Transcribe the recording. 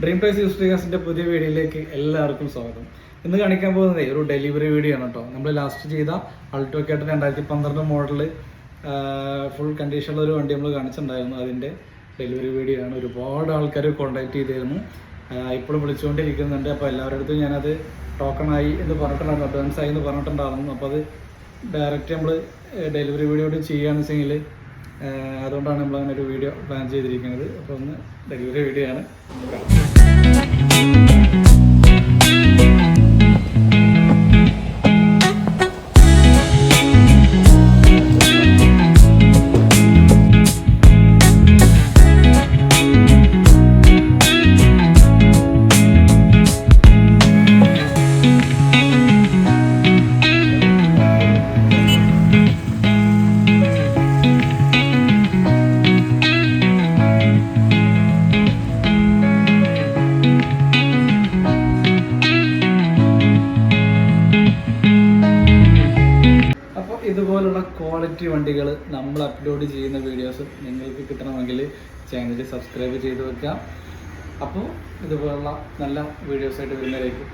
Dream price യൂസ്ട്രികാസിൻ്റെ പുതിയ വീഡിയോയിലേക്ക് എല്ലാവർക്കും സ്വാഗതം. ഇന്ന് കാണിക്കാൻ പോകുന്നത് ഒരു ഡെലിവറി വീഡിയോ ആണ് കേട്ടോ. നമ്മൾ ലാസ്റ്റ് ചെയ്ത അൾട്ടോ കേട്ട് 2012 മോഡൽ ഫുൾ കണ്ടീഷനുള്ള ഒരു വണ്ടി നമ്മൾ കാണിച്ചിട്ടുണ്ടായിരുന്നു. അതിൻ്റെ ഡെലിവറി വീഡിയോ ആണ്. ഒരുപാട് ആൾക്കാർ കോൺടാക്ട് ചെയ്തിരുന്നു, ഇപ്പോഴും വിളിച്ചുകൊണ്ടിരിക്കുന്നുണ്ട്. അപ്പോൾ എല്ലാവരുടെ അടുത്തും ഞാനത് ടോക്കണായി എന്ന് പറഞ്ഞിട്ടുണ്ടായിരുന്നു, അഡ്വാൻസ് ആയി എന്ന് പറഞ്ഞിട്ടുണ്ടായിരുന്നു. അപ്പോൾ അത് ഡയറക്റ്റ് നമ്മൾ ഡെലിവറി വീഡിയോ ചെയ്യുകയാണെന്ന് വെച്ചെങ്കിൽ അതുകൊണ്ടാണ് നമ്മൾ അങ്ങനെ ഒരു വീഡിയോ പ്ലാൻ ചെയ്തിരിക്കുന്നത്. അപ്പോൾ ഒന്ന് ഡെലിവറി വീഡിയോ ആണ്. ഇതുപോലുള്ള ക്വാളിറ്റി വണ്ടികൾ നമ്മൾ അപ്ലോഡ് ചെയ്യുന്ന വീഡിയോസ് നിങ്ങൾക്ക് കിട്ടണമെങ്കിൽ ചാനൽ സബ്സ്ക്രൈബ് ചെയ്ത് വെക്കാം. അപ്പോൾ ഇതുപോലുള്ള നല്ല വീഡിയോസായിട്ട് വരുന്നവരേക്കും